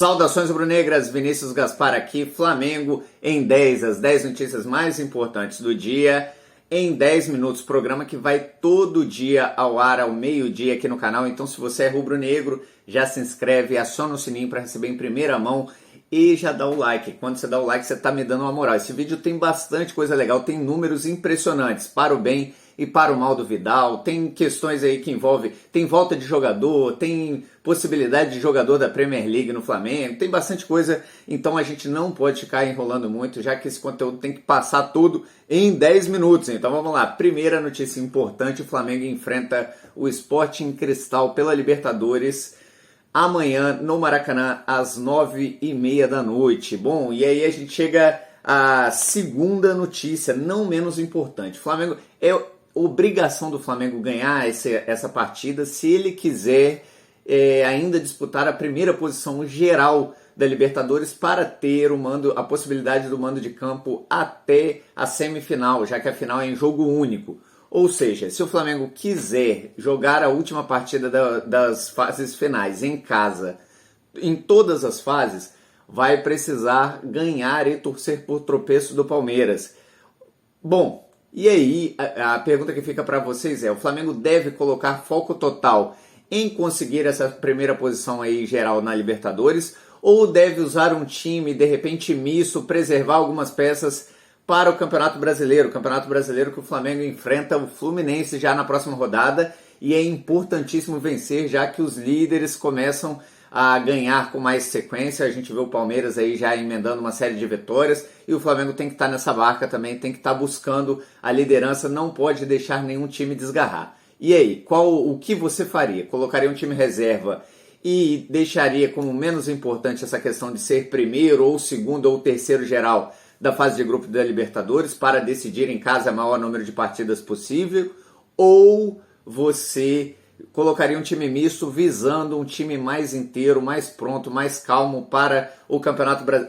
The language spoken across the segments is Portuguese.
Saudações rubro-negras, Vinícius Gaspar aqui, Flamengo em 10, as 10 notícias mais importantes do dia, em 10 minutos, programa que vai todo dia ao ar ao meio-dia aqui no canal, então se você é rubro-negro, já se inscreve, aciona o sininho para receber em primeira mão e já dá o like. Quando você dá o like, você está me dando uma moral. Esse vídeo tem bastante coisa legal, tem números impressionantes, para o bem e para o mal do Vidal, tem questões aí que envolvem, tem volta de jogador, tem possibilidade de jogador da Premier League no Flamengo, tem bastante coisa, então a gente não pode ficar enrolando muito, já que esse conteúdo tem que passar tudo em 10 minutos. Então vamos lá, primeira notícia importante, o Flamengo enfrenta o Sporting Cristal pela Libertadores amanhã no Maracanã às 9h30 da noite. Bom, e aí a gente chega à segunda notícia, não menos importante. O Flamengo obrigação do Flamengo ganhar essa partida se ele quiser ainda disputar a primeira posição geral da Libertadores para ter a possibilidade do mando de campo até a semifinal, já que a final é em jogo único. Ou seja, se o Flamengo quiser jogar a última partida das fases finais em casa, em todas as fases, vai precisar ganhar e torcer por tropeço do Palmeiras. Bom, e aí, a pergunta que fica para vocês é, o Flamengo deve colocar foco total em conseguir essa primeira posição aí geral na Libertadores ou deve usar um time, de repente, misto, preservar algumas peças para o Campeonato Brasileiro? O Campeonato Brasileiro que o Flamengo enfrenta o Fluminense já na próxima rodada e é importantíssimo vencer, já que os líderes começam a ganhar com mais sequência. A gente vê o Palmeiras aí já emendando uma série de vitórias e o Flamengo tem que estar nessa barca também, tem que estar buscando a liderança, não pode deixar nenhum time desgarrar. E aí, o que você faria? Colocaria um time reserva e deixaria como menos importante essa questão de ser primeiro ou segundo ou terceiro geral da fase de grupo da Libertadores para decidir em casa o maior número de partidas possível? Ou você colocaria um time misto visando um time mais inteiro, mais pronto, mais calmo para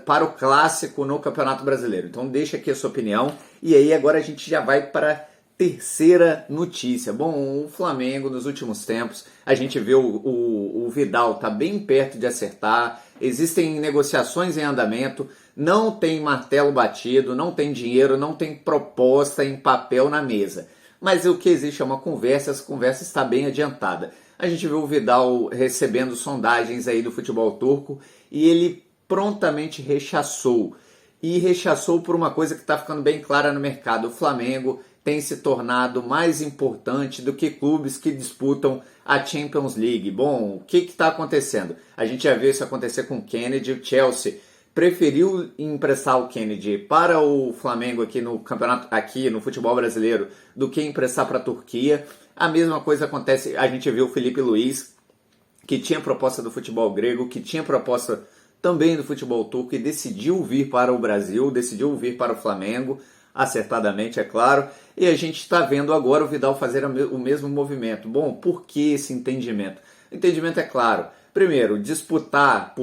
para o clássico no Campeonato Brasileiro? Então deixa aqui a sua opinião. E aí agora a gente já vai para a terceira notícia. Bom, o Flamengo nos últimos tempos, a gente vê o Vidal tá bem perto de acertar, existem negociações em andamento, não tem martelo batido, não tem dinheiro, não tem proposta em papel na mesa. Mas o que existe é uma conversa, essa conversa está bem adiantada. A gente viu o Vidal recebendo sondagens aí do futebol turco e ele prontamente rechaçou. E rechaçou por uma coisa que está ficando bem clara no mercado. O Flamengo tem se tornado mais importante do que clubes que disputam a Champions League. Bom, o que está acontecendo? A gente já viu isso acontecer com o Kennedy, o Chelsea preferiu emprestar o Kennedy para o Flamengo aqui no campeonato, aqui no futebol brasileiro, do que emprestar para a Turquia. A mesma coisa acontece, a gente viu o Felipe Luiz, que tinha proposta do futebol grego, que tinha proposta também do futebol turco e decidiu vir para o Brasil, decidiu vir para o Flamengo, acertadamente, é claro. E a gente está vendo agora o Vidal fazer o mesmo movimento. Bom, por que esse entendimento? O entendimento é claro. Primeiro, disputar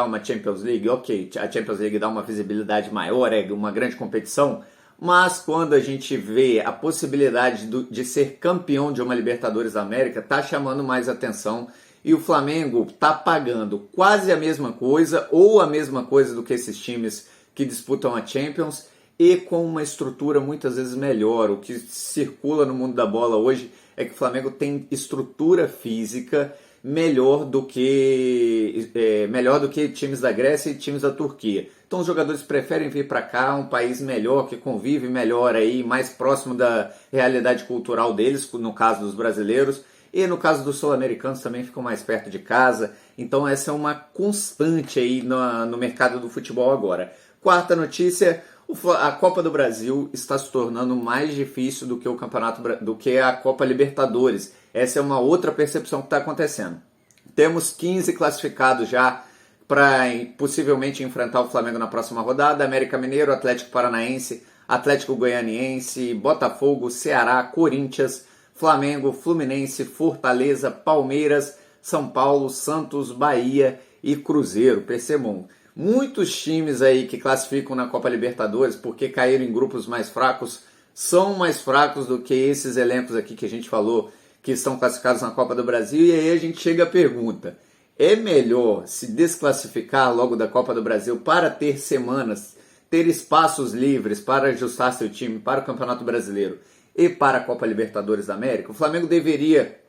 uma Champions League, ok, a Champions League dá uma visibilidade maior, é uma grande competição, mas quando a gente vê a possibilidade de ser campeão de uma Libertadores da América, está chamando mais atenção e o Flamengo está pagando quase a mesma coisa ou a mesma coisa do que esses times que disputam a Champions e com uma estrutura muitas vezes melhor. O que circula no mundo da bola hoje é que o Flamengo tem estrutura física melhor do que times da Grécia e times da Turquia. Então os jogadores preferem vir para cá, um país melhor, que convive melhor aí, mais próximo da realidade cultural deles, no caso dos brasileiros, e no caso dos sul-americanos também ficam mais perto de casa. Então essa é uma constante aí no mercado do futebol agora. Quarta notícia, a Copa do Brasil está se tornando mais difícil do que a Copa Libertadores. Essa é uma outra percepção que está acontecendo. Temos 15 classificados já para possivelmente enfrentar o Flamengo na próxima rodada. América Mineiro, Atlético Paranaense, Atlético Goianiense, Botafogo, Ceará, Corinthians, Flamengo, Fluminense, Fortaleza, Palmeiras, São Paulo, Santos, Bahia e Cruzeiro. Percebam, muitos times aí que classificam na Copa Libertadores porque caíram em grupos mais fracos são mais fracos do que esses elencos aqui que a gente falou que estão classificados na Copa do Brasil. E aí a gente chega à pergunta, É melhor se desclassificar logo da Copa do Brasil para ter semanas, ter espaços livres para ajustar seu time para o Campeonato Brasileiro e para a Copa Libertadores da América? O Flamengo deveria,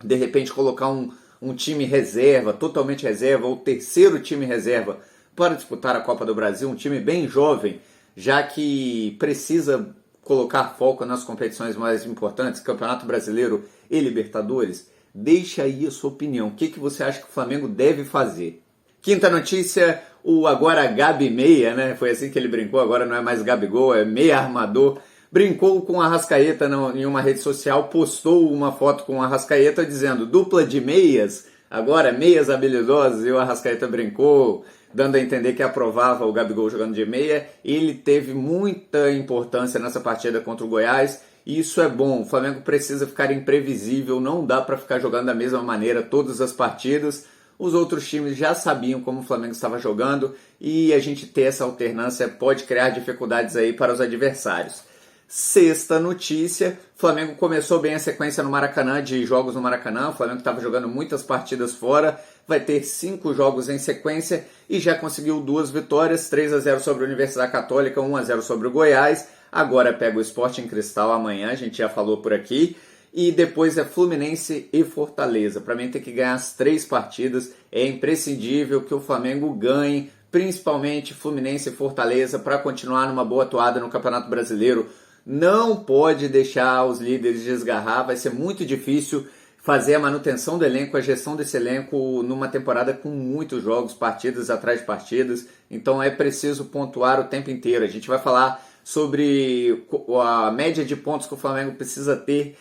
de repente, colocar um time reserva, totalmente reserva, ou terceiro time reserva para disputar a Copa do Brasil, um time bem jovem, já que precisa colocar foco nas competições mais importantes, Campeonato Brasileiro e Libertadores. Deixa aí a sua opinião. O que você acha que o Flamengo deve fazer? Quinta notícia, o agora Gabi Meia, né? Foi assim que ele brincou, agora não é mais Gabigol, é meia armador. Brincou com a Arrascaeta em uma rede social, postou uma foto com a Arrascaeta dizendo dupla de meias, agora meias habilidosas, e o Arrascaeta brincou, dando a entender que aprovava o Gabigol jogando de meia. Ele teve muita importância nessa partida contra o Goiás, e isso é bom. O Flamengo precisa ficar imprevisível, não dá para ficar jogando da mesma maneira todas as partidas. Os outros times já sabiam como o Flamengo estava jogando, e a gente ter essa alternância pode criar dificuldades aí para os adversários. Sexta notícia, o Flamengo começou bem a sequência no Maracanã, de jogos no Maracanã. O Flamengo estava jogando muitas partidas fora, vai ter 5 jogos em sequência e já conseguiu 2 vitórias, 3-0 sobre a Universidade Católica, 1-0 sobre o Goiás. Agora pega o Sporting Cristal amanhã, a gente já falou por aqui. E depois é Fluminense e Fortaleza. Para mim tem que ganhar as 3 partidas, é imprescindível que o Flamengo ganhe, principalmente Fluminense e Fortaleza, para continuar numa boa atuada no Campeonato Brasileiro. Não pode deixar os líderes desgarrar, vai ser muito difícil fazer a manutenção do elenco, a gestão desse elenco numa temporada com muitos jogos, partidas atrás de partidas, então é preciso pontuar o tempo inteiro. A gente vai falar sobre a média de pontos que o Flamengo precisa ter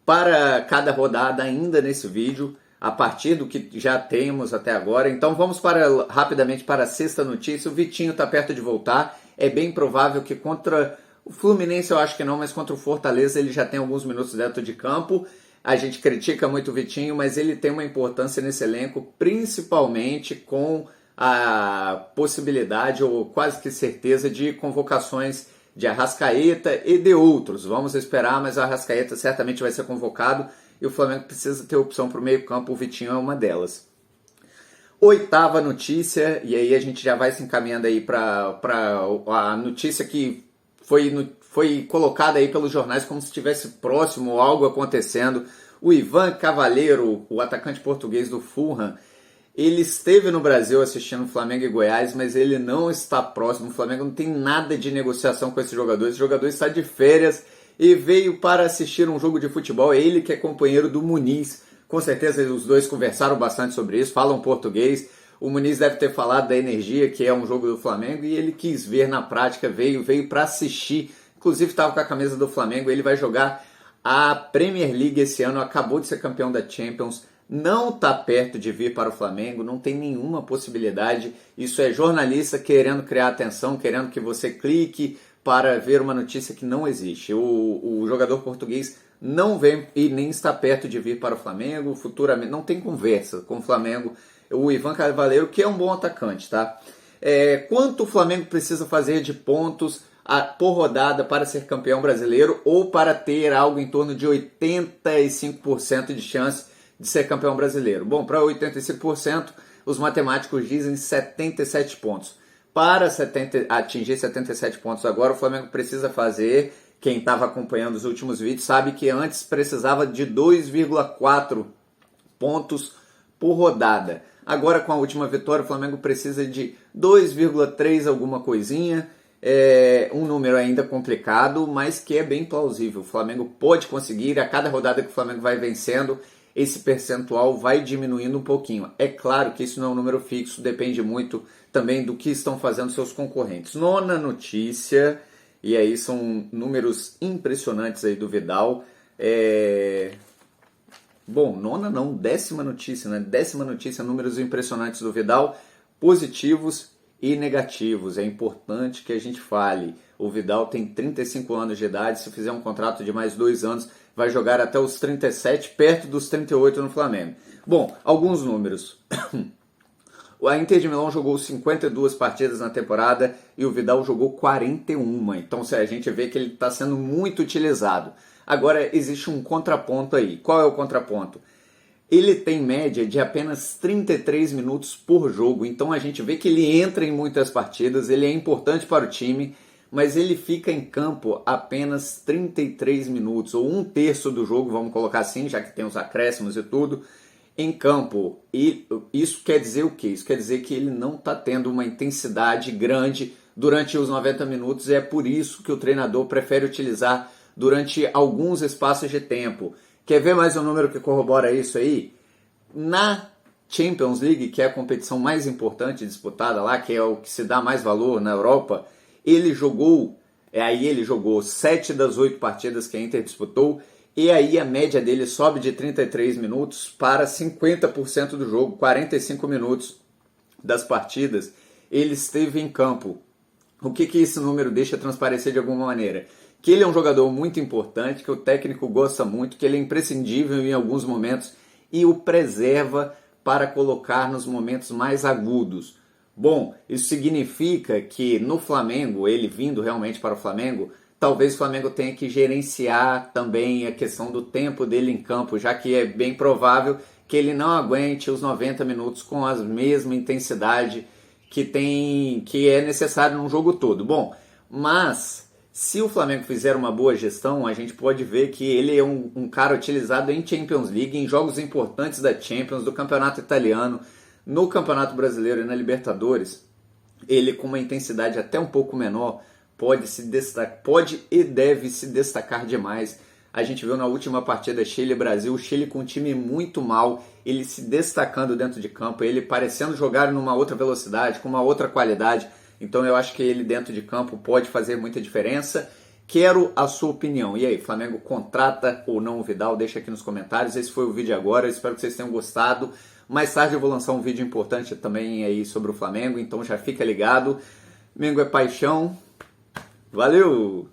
para cada rodada ainda nesse vídeo, a partir do que já temos até agora. Então vamos rapidamente para a sexta notícia. O Vitinho está perto de voltar, é bem provável que contra o Fluminense eu acho que não, mas contra o Fortaleza ele já tem alguns minutos dentro de campo. A gente critica muito o Vitinho, mas ele tem uma importância nesse elenco, principalmente com a possibilidade, ou quase que certeza, de convocações de Arrascaeta e de outros. Vamos esperar, mas o Arrascaeta certamente vai ser convocado e o Flamengo precisa ter opção para o meio campo, o Vitinho é uma delas. Oitava notícia, e aí a gente já vai se encaminhando aí para a notícia que foi colocada aí pelos jornais como se estivesse próximo algo acontecendo. O Ivan Cavaleiro, o atacante português do Fulham, ele esteve no Brasil assistindo Flamengo e Goiás, mas ele não está próximo. O Flamengo não tem nada de negociação com esse jogador. Esse jogador está de férias e veio para assistir um jogo de futebol. Ele que é companheiro do Muniz. Com certeza os dois conversaram bastante sobre isso, falam português. O Muniz deve ter falado da Energia, que é um jogo do Flamengo, e ele quis ver na prática, veio para assistir. Inclusive estava com a camisa do Flamengo. Ele vai jogar a Premier League esse ano, acabou de ser campeão da Champions. Não está perto de vir para o Flamengo, não tem nenhuma possibilidade. Isso é jornalista querendo criar atenção, querendo que você clique para ver uma notícia que não existe. O jogador português não vem e nem está perto de vir para o Flamengo. Futuramente não tem conversa com o Flamengo. O Ivan Cavaleiro, que é um bom atacante, tá? Quanto o Flamengo precisa fazer de pontos por rodada para ser campeão brasileiro ou para ter algo em torno de 85% de chance de ser campeão brasileiro? Bom, para 85%, os matemáticos dizem 77 pontos. Para atingir 77 pontos agora, o Flamengo precisa fazer, quem estava acompanhando os últimos vídeos sabe que antes precisava de 2,4 pontos por rodada. Agora, com a última vitória, o Flamengo precisa de 2,3 alguma coisinha. É um número ainda complicado, mas que é bem plausível. O Flamengo pode conseguir, a cada rodada que o Flamengo vai vencendo, esse percentual vai diminuindo um pouquinho. É claro que isso não é um número fixo, depende muito também do que estão fazendo seus concorrentes. Nona notícia, e aí são números impressionantes aí do Vidal. Bom, nona não, décima notícia, né? Décima notícia, números impressionantes do Vidal, positivos e negativos. É importante que a gente fale. O Vidal tem 35 anos de idade, se fizer um contrato de mais 2 anos, vai jogar até os 37, perto dos 38 no Flamengo. Bom, alguns números. A Inter de Milão jogou 52 partidas na temporada e o Vidal jogou 41. Então a gente vê que ele está sendo muito utilizado. Agora existe um contraponto aí. Qual é o contraponto? ele tem média de apenas 33 minutos por jogo. Então a gente vê que ele entra em muitas partidas, ele é importante para o time, mas ele fica em campo apenas 33 minutos, ou um terço do jogo, vamos colocar assim, já que tem os acréscimos e tudo, em campo. E isso quer dizer o quê? Isso quer dizer que ele não está tendo uma intensidade grande durante os 90 minutos, e é por isso que o treinador prefere utilizar durante alguns espaços de tempo. Quer ver mais um número que corrobora isso aí? Na Champions League, que é a competição mais importante disputada lá, que é o que se dá mais valor na Europa, ele jogou 7 das 8 partidas que a Inter disputou, e aí a média dele sobe de 33 minutos para 50% do jogo, 45 minutos das partidas ele esteve em campo. O que esse número deixa transparecer de alguma maneira? Que ele é um jogador muito importante, que o técnico gosta muito, que ele é imprescindível em alguns momentos e o preserva para colocar nos momentos mais agudos. Bom, isso significa que no Flamengo, ele vindo realmente para o Flamengo, talvez o Flamengo tenha que gerenciar também a questão do tempo dele em campo, já que é bem provável que ele não aguente os 90 minutos com a mesma intensidade que é necessário num jogo todo. Bom, mas se o Flamengo fizer uma boa gestão, a gente pode ver que ele é um cara utilizado em Champions League, em jogos importantes da Champions, do Campeonato Italiano, no Campeonato Brasileiro e na Libertadores. Ele, com uma intensidade até um pouco menor, pode e deve se destacar demais. A gente viu na última partida Chile-Brasil, o Chile com um time muito mal, ele se destacando dentro de campo, ele parecendo jogar numa outra velocidade, com uma outra qualidade. Então eu acho que ele dentro de campo pode fazer muita diferença. Quero a sua opinião. E aí, Flamengo contrata ou não o Vidal? Deixa aqui nos comentários. Esse foi o vídeo agora, eu espero que vocês tenham gostado. Mais tarde eu vou lançar um vídeo importante também aí sobre o Flamengo, então já fica ligado. Mengo é paixão. Valeu!